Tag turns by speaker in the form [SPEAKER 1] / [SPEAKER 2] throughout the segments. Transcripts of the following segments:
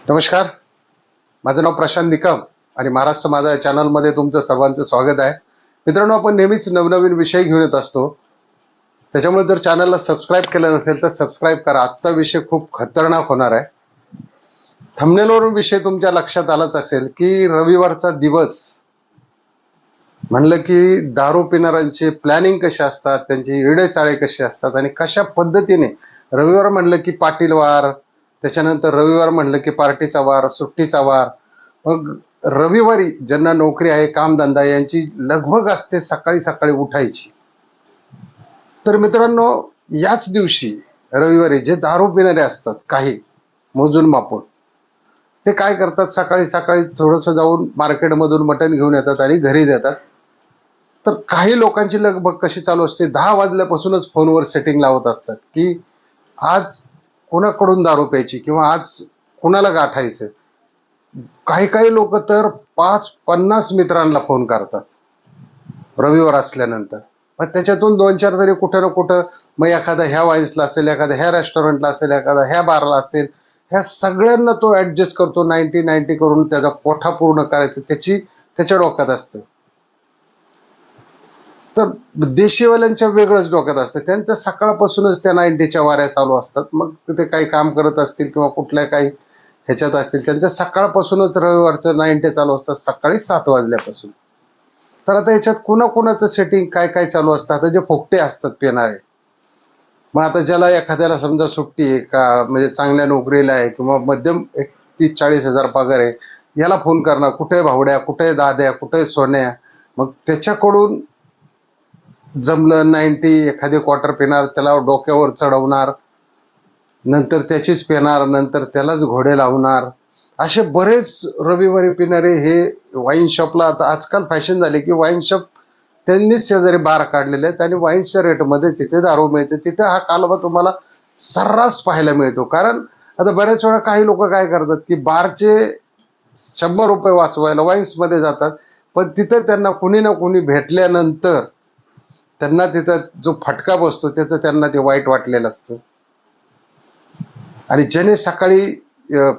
[SPEAKER 1] नमस्कार. माझं नाव प्रशांत निकम आणि महाराष्ट्र माझा या चॅनलमध्ये तुमचं सर्वांचं स्वागत आहे. मित्रांनो, आपण नेहमीच नवनवीन विषय घेऊन येत असतो. त्याच्यामुळे जर चॅनलला सबस्क्राईब केलं नसेल तर सबस्क्राईब करा. आजचा विषय खूप खतरनाक होणार आहे. थंबनेलवरून विषय तुमच्या लक्षात आलाच असेल की रविवारचा दिवस म्हणलं की दारू पिणाऱ्यांचे प्लॅनिंग कसे असतात, त्यांची येडेचाळे कशी असतात आणि कशा पद्धतीने रविवार म्हणलं की पाटील वार, त्याच्यानंतर रविवार म्हणलं की पार्टीचा वार, सुट्टीचा वार. मग रविवारी ज्यांना नोकरी आहे, कामधंदा, यांची लगबग असते सकाळी सकाळी उठायची. तर मित्रांनो, याच दिवशी रविवारी जे दारू पिणारे असतात काही मोजून मापून, ते काय करतात, सकाळी सकाळी थोडंसं जाऊन मार्केटमधून मटण घेऊन येतात आणि घरी देतात. तर काही लोकांची लगबग कशी चालू असते, 10 वाजल्यापासूनच फोनवर सेटिंग लावत असतात की आज कोणाकडून दारू प्यायची किंवा आज कोणाला गाठायचं. काही काही लोक तर 5-50 मित्रांना फोन करतात रविवार असल्यानंतर. मग त्याच्यातून 2-4 तरी कुठं ना कुठं, मग एखादा ह्या वाईन्सला असेल, एखादा ह्या रेस्टॉरंटला असेल, एखादा ह्या बारला असेल, ह्या सगळ्यांना तो ऍडजस्ट करतो. 90-90 करून त्याचा कोठा पूर्ण करायचं त्याच्या डोक्यात असतं. तर देशीवाल्यांच्या वेगळंच डोक्यात असतं. त्यांच्या सकाळपासूनच त्या 90च्या वाऱ्या चालू असतात. मग ते काही काम करत असतील किंवा कुठल्या काही ह्याच्यात असतील, त्यांच्या सकाळपासूनच रविवारचं 90 चालू असतात, सकाळी 7 वाजल्यापासून. तर आता याच्यात कुणाकुणाचं सेटिंग काय काय चालू असतं. आता जे फोकटे असतात पिणारे, मग आता ज्याला एखाद्याला समजा सुट्टी आहे का, म्हणजे चांगल्या नोकरीला आहे किंवा मध्यम 30-40 हजार पगार आहे, याला फोन करणार, कुठे भावड्या, कुठे दाद्या, कुठे सोन्या. मग त्याच्याकडून जमलं 90 एखादी क्वार्टर पिणार, त्याला डोक्यावर चढवणार, नंतर त्याचीच पिणार, नंतर त्यालाच घोडे लावणार. असे बरेच रविवारी पिणारे हे वाईन शॉपला, आता आजकाल फॅशन झाली की वाईन शॉप त्यांनीच शेजारी बार काढलेले आहेत आणि वाईनच्या रेटमध्ये तिथे दारू मिळते. तिथे हा कालवा तुम्हाला सर्रास पाहायला मिळतो. कारण आता बऱ्याच वेळा काही लोक काय करतात की बारचे 100 रुपये वाचवायला वाईन्समध्ये जातात, पण तिथं त्यांना कुणी ना कुणी भेटल्यानंतर त्यांना तिथं जो फटका बसतो त्याचं त्यांना ते वाईट वाटलेलं असतं. आणि ज्याने सकाळी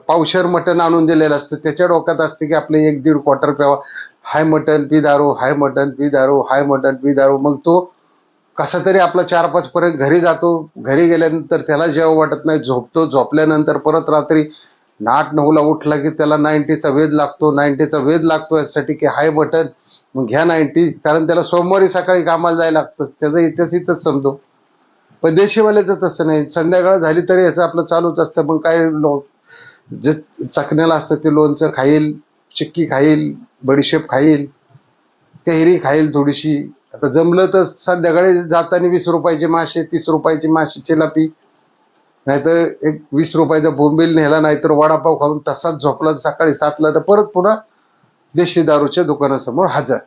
[SPEAKER 1] पावशर मटण आणून दिलेलं असतं, त्याच्या डोक्यात असते की आपले 1-1.5 क्वार्टर प्यावा. हाय मटण पी दारू, हाय मटण पी दारू, हाय मटण पी दारू. मग तो कसा तरी आपला 4-5 पर्यंत घरी जातो. घरी गेल्यानंतर त्याला जेव्हा वाटत नाही, झोपतो. झोपल्यानंतर परत रात्री 8-9ला उठला की त्याला 90चा वेध लागतो. 90चा वेध लागतो यासाठी की हाय मटण, मग घ्या 90. कारण त्याला सोमवारी सकाळी कामाला जायला लागतं. त्याचा इतिहास इथंच समजतो. पण देशीवाल्याचं तसं नाही. संध्याकाळ झाली तरी याचं आपलं चालूच असतं. मग काय जे चकण्याला असतं ते लोणचं खाईल, चिक्की खाईल, बडीशेप खाईल, कैरी खाईल थोडीशी. आता जमलं तर संध्याकाळी जाताना 20 रुपयाचे मासे, 30 रुपयाची मासे चिलापी, नाहीतर एक 20 रुपयाचा बोंबील नेला, नाहीतर वडापाव खाऊन तसाच झोपला. सकाळी 7ला तर परत पुन्हा देशी दारूच्या दुकानासमोर हजर.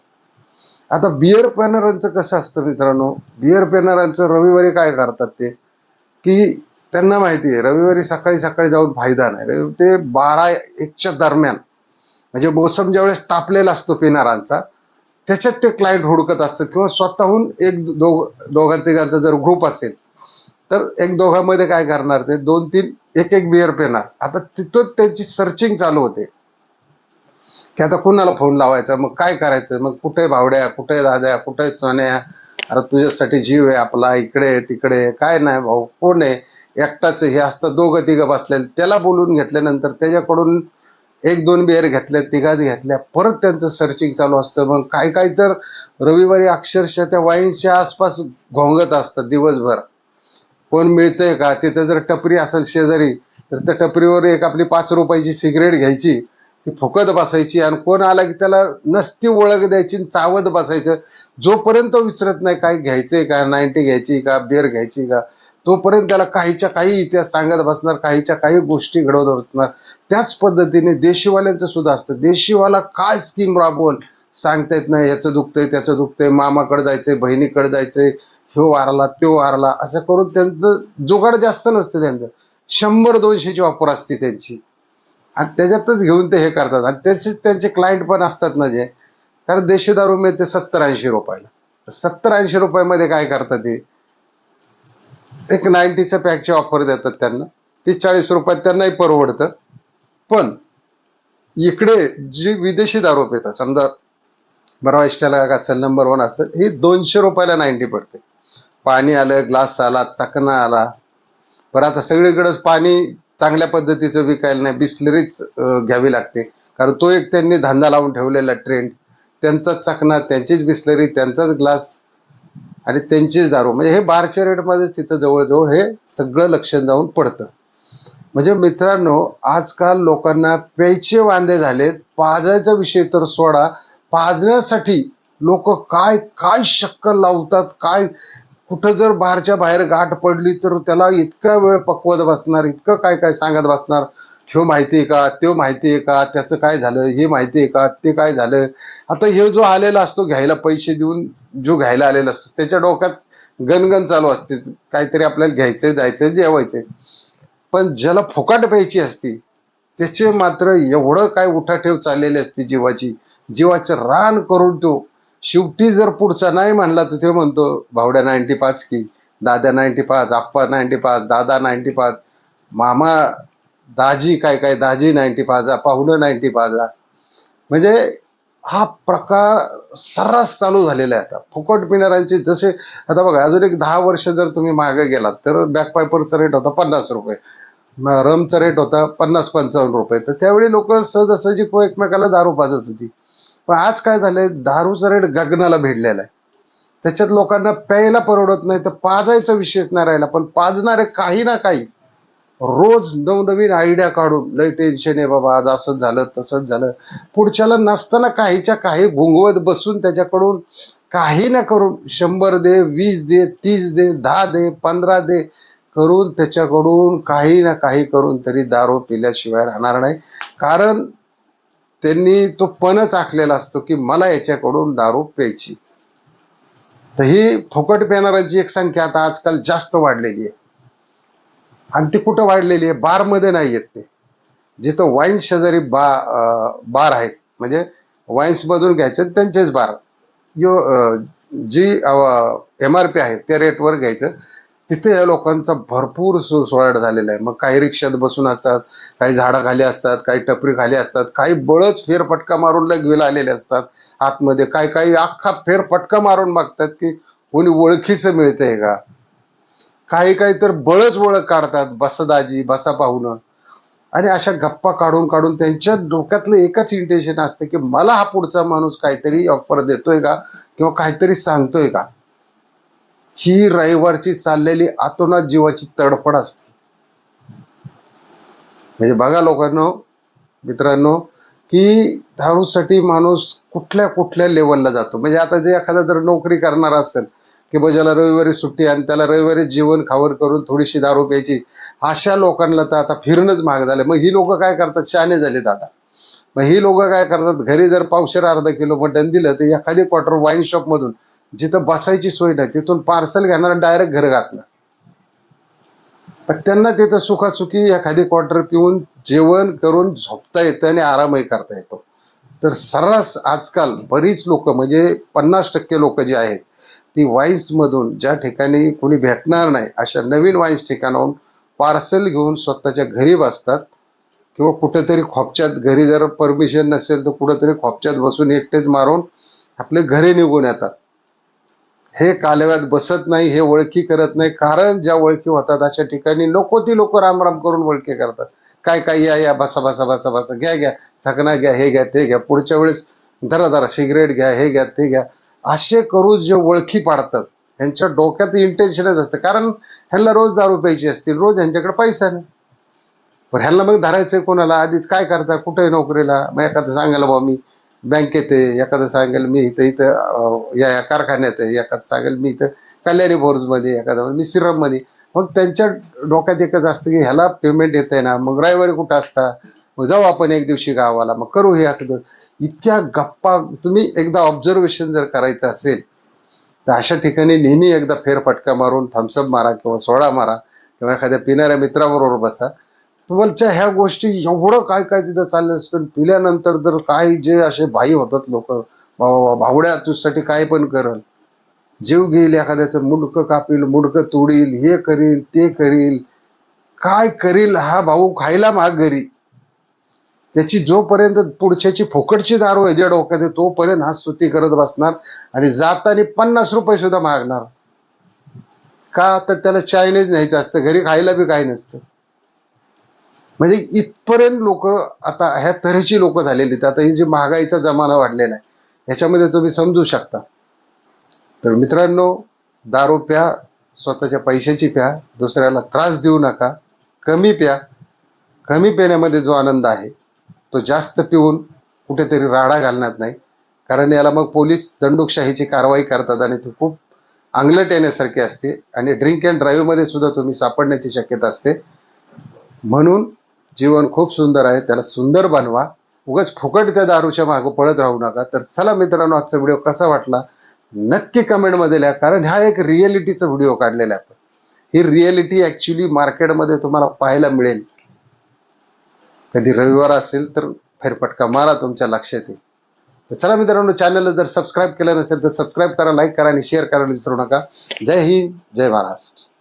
[SPEAKER 1] आता बिअर पेनरांचं कसं असतं मित्रांनो, बिअर पेनरांचं रविवारी काय करतात ते की त्यांना माहिती आहे रविवारी सकाळी सकाळी जाऊन फायदा नाही. ते 12-1च्या दरम्यान, म्हणजे मोसम ज्यावेळेस तापलेला असतो पिणारांचा, त्याच्यात ते क्लायंट हुडकत असतात. किंवा स्वतःहून दोघांचा जर ग्रुप असेल तर एक दोघांमध्ये काय करणार, ते 2-3 एक बिअर पिणार. आता तिथं त्यांची सर्चिंग चालू होते की आता कुणाला फोन लावायचा, मग काय करायचं, मग कुठे भावड्या, कुठे दाद्या, कुठे सोन्या, अरे तुझ्यासाठी जीव आहे आपला, इकडे तिकडे. काय नाही भाऊ, कोण आहे, एकटाच हे असतं. 2-3 बसलेले, त्याला बोलून घेतल्यानंतर त्याच्याकडून 1-2 बिअर घेतल्या, 3 घेतल्या, परत त्यांचं सर्चिंग चालू असतं. मग काय काय तर रविवारी अक्षरशः त्या वाईनच्या आसपास घोंगत असतात दिवसभर. कोण मिळतंय का, तिथं जर टपरी असेल शेजारी तर त्या टपरीवर एक आपली 5 रुपयाची सिगरेट घ्यायची, ती फुकत बसायची आणि कोण आला की त्याला नसती ओळख द्यायची, चावत बसायचं. जोपर्यंत विचारत नाही काय घ्यायचंय का, 90 घ्यायची का, बिअर घ्यायची का, तोपर्यंत त्याला काहीच्या काही इतिहास सांगत बसणार, काहीच्या काही गोष्टी घडवत बसणार. त्याच पद्धतीने देशीवाल्यांचं सुद्धा असतं. देशीवाला काय स्कीम राबवल सांगता येत नाही. याचं दुखतंय, त्याचं दुखतंय, मामाकडे जायचंय, बहिणीकडे जायचंय, ह्यो वारला त्यो वारला, असं करून त्यांचं जुगाड जास्त नसतं. त्यांचं 100-200ची ऑफर असते त्यांची आणि त्याच्यातच घेऊन ते हे करतात. आणि त्याचेच त्यांचे क्लायंट पण असतात ना जे, कारण देशी दारू मिळते 70-80 रुपयाला. तर 70-80 रुपयामध्ये काय करतात ते, एक 90च्या पॅकची ऑफर देतात त्यांना. ती 40 रुपयात त्यांनाही परवडतं. पण इकडे जी विदेशी दारू पितात, समजा बरोबर इष्टाला असेल, नंबर 1 असेल, ही 200 रुपयाला 90 पडते. पाणी आलं, ग्लास आला, चकना आला. बरं आता सगळीकडेच पाणी चांगल्या पद्धतीचं विकायला नाही, बिस्लरीच घ्यावी लागते. कारण तो एक त्यांनी धंदा लावून ठेवलेला ट्रेंड. त्यांचाच चकना, त्यांचीच बिस्लरी, त्यांचाच ग्लास आणि त्यांचीच दारू. म्हणजे हे बारच्या रेटमध्येच तिथं जवळजवळ हे सगळं लक्ष जाऊन पडतं. म्हणजे मित्रांनो, आजकाल लोकांना प्यायचे वांदे झालेत. पाजायचा विषय तर सोडा, पाजण्यासाठी लोक काय काय शक्कल लावतात. काय कुठं जर बाहेरच्या बाहेर गाठ पडली तर त्याला इतका वेळ पकवत बसणार, इतकं काय काय सांगत बसणार. ह्यो माहिती आहे का, त्यो माहिती आहे का, त्याचं काय झालं, हे माहिती आहे का, ते काय झालं. आता हे जो आलेला असतो घ्यायला, पैसे देऊन जो घ्यायला आलेला असतो, त्याच्या डोक्यात गणगण चालू असते, काहीतरी आपल्याला घ्यायचंय, जायचंय, जेवायचंय. पण ज्याला फुकाट प्यायची असती त्याचे मात्र एवढं काय उठाठेव चाललेली असते जीवाची, जीवाचं रान करून तो शेवटी जर पुढचा नाही म्हणला तर ते म्हणतो भावड्या 95 की, दादा 95, आप्पा 95, दादा 95, मामा, दाजी काय काय, दाजी 95, पाहुणं 95. म्हणजे हा प्रकार सर्रास चालू झालेला आहे आता फुकट पिणाऱ्यांची. जसे आता बघा, अजून एक 10 वर्ष जर तुम्ही मागे गेलात तर बॅकपायपरचा रेट होता 50 रुपये, रमचा रेट होता 50-55 रुपये. तर त्यावेळी लोक सहजासहजी एकमेकाला दारू पाजत होती. पण आज काय झालंय, दारूचा रेट गगनाला भिडलेला आहे. त्याच्यात लोकांना प्यायला परवडत नाही तर पाजायचा विषयच नाही राहिला. पण पाजणारे काही ना काही रोज नवनवीन आयडिया काढून, लय टेन्शन आहे बाबा, आज असंच झालं तसंच झालं, पुढच्याला नसताना काहीच्या काही गुंगवत बसून त्याच्याकडून काही ना करून 100 दे, 20 दे, 30 दे, 10 दे, 15 दे करून त्याच्याकडून काही ना काही करून तरी दारू पिल्याशिवाय राहणार नाही. कारण त्यांनी तो पणच आखलेला असतो की मला याच्याकडून दारू प्यायची. तर ही फुकट पिणाऱ्यांची एक संख्या आता आजकाल जास्त वाढलेली आहे. आणि ती कुठं वाढलेली आहे, बारमध्ये नाही येत ते. जिथं वाईन शेजारी बार आहेत, म्हणजे वाईन्स मधून घ्यायचे त्यांचेच बार, जो जी MRP आहे त्या रेटवर घ्यायचं. तिथे या लोकांचा भरपूर सुळसुळाट झालेला आहे. मग काही रिक्षात बसून असतात, काही झाडाखाली असतात, काही टपरी खाली असतात, काही बळच फेरफटका मारून लगवेला आलेले असतात आतमध्ये. काही काही अख्खा फेरफटका मारून बघतात की कोणी ओळखीचं मिळतंय का. काही काही तर बळच ओळख काढतात, बसा दाजी, बसा पाहुणं. आणि अशा गप्पा काढून काढून त्यांच्या डोक्यातलं एकच इंटेन्शन असते की मला हा पुढचा माणूस काहीतरी ऑफर देतोय का किंवा काहीतरी सांगतोय का. ही रविवारची चाललेली आतोनात जीवाची तडफड असते. म्हणजे बघा लोकांनो, मित्रांनो, की दारूसाठी माणूस कुठल्या कुठल्या लेवलला जातो. म्हणजे आता जे एखादा जर नोकरी करणार असेल की बा ज्याला रविवारी सुट्टी आणि त्याला रविवारी जेवण खावण करून थोडीशी दारू प्यायची, अशा लोकांना तर आता फिरणंच महाग झालं. मग ही लोक काय करतात, शहाणे झालेत आता. मग ही लोक काय करतात, घरी जर पावशेर अर्धा किलो मटण दिलं तर एखादी क्वार्टर वाईन शॉप मधून, जिथं बसायची सोय नाही तिथून पार्सल घेणार, डायरेक्ट घर घातलं. पण त्यांना तिथं सुखासुखी एखादी क्वार्टर पिऊन जेवण करून झोपता येतं आणि आरामही करता येतो. तर सर्रास आजकाल बरीच लोक, म्हणजे 50% लोक जे आहेत ती वाईन्स मधून, ज्या ठिकाणी कोणी भेटणार नाही अशा नवीन वाईन्स ठिकाणाहून पार्सल घेऊन स्वतःच्या घरी बसतात. किंवा कुठेतरी खोपच्यात, घरी जर परमिशन नसेल तर कुठेतरी खोपच्यात बसून एकटेच मारून आपले घरी निघून येतात. हे कालव्यात बसत नाही, हे ओळखी करत नाही. कारण ज्या ओळखी होतात अशा ठिकाणी नको ती लोक रामराम करून ओळखी करतात. काय काय, या या, बसा बसा बसा बसा, घ्या घ्या, चकना घ्या, हे घ्या, ते घ्या, पुढच्या वेळेस धरा धरा सिगरेट घ्या, हे घ्या, ते घ्या. असे करून जे ओळखी पाडतात यांच्या डोक्यात इंटेन्शनच असतं. कारण ह्यांना रोज दारू प्यायची असतील, रोज ह्यांच्याकडे पैसा नाही. पण ह्यांना मग धरायचंय कोणाला, आधीच काय करता, कुठे आहे नोकरीला, मग एखादं सांगायला बाबा मी बँकेत आहे, एखादं सांगेल मी इथं इथं या कारखान्यात आहे, एखादं सांगेल मी इथं कल्याणी मध्ये, एखादा मी मध्ये. मग त्यांच्या डोक्यात एकच असतं की ह्याला पेमेंट येत आहे ना, मग रविवारी कुठं असता, मग जाऊ आपण एक दिवशी गावाला, मग करू हे असं. इतक्या गप्पा. तुम्ही एकदा ऑब्झर्वेशन जर करायचं असेल तर अशा ठिकाणी नेहमी एकदा फेरफटका मारून थम्सअप मारा किंवा सोडा मारा किंवा एखाद्या पिणाऱ्या मित्राबरोबर बसा. तुम्हाला ह्या गोष्टी एवढं काय काय तिथं चाललं असतं. पिल्यानंतर तर काय जे असे भाई होतात लोक, भावड्या तुझ्यासाठी काय पण करल, जीव घेईल, एखाद्याचं मुंडकं कापील, मुंडकं तोडील, हे करील, ते करील, काय करील हा भाऊ, खायला माग घरी. त्याची जोपर्यंत पुढच्याची फुकटची दारू आहे ज्या डोक्यात आहे, तोपर्यंत हा स्तुती करत बसणार आणि जाताना 50 रुपये सुद्धा मागणार. का तर त्याला चायनीज न्यायचं असतं, घरी खायला बी काही नसतं. म्हणजे इथपर्यंत लोक आता ह्या तऱ्हेची लोक झालेली. आता ही जी महागाईचा जमाना वाढलेला आहे ह्याच्यामध्ये तुम्ही समजू शकता. तर मित्रांनो, दारू प्या, स्वतःच्या पैशाची प्या, दुसऱ्याला त्रास देऊ नका, कमी प्या. कमी पिण्यामध्ये जो आनंद आहे तो जास्त पिऊन कुठेतरी राडा घालण्यात नाही, कारण याला मग पोलीस दंडुकशाहीची कारवाई करतात आणि ती खूप अंगलट येण्यासारखी असते आणि ड्रिंक अँड ड्राईव्ह मध्ये सुद्धा तुम्ही सापडण्याची शक्यता असते. म्हणून जीवन खूप सुंदर आहे, त्याला सुंदर बनवा. उगाच फुकट त्या दारूच्या मागे पळत राहू नका. तर चला मित्रांनो, आजचा व्हिडिओ कसा वाटला नक्की कमेंटमध्ये लिहा, कारण हा एक रिअलिटीचा व्हिडिओ काढलेला आहे. ही रिअलिटी ऍक्च्युली मार्केटमध्ये तुम्हाला पाहायला मिळेल. कधी रविवार असेल तर फेरफटका मारा, तुमच्या लक्षात येईल. तर चला मित्रांनो, चॅनलला जर सबस्क्राईब केलं नसेल तर सबस्क्राईब करा, लाईक करा आणि शेअर करायला विसरू नका. जय हिंद, जय महाराष्ट्र.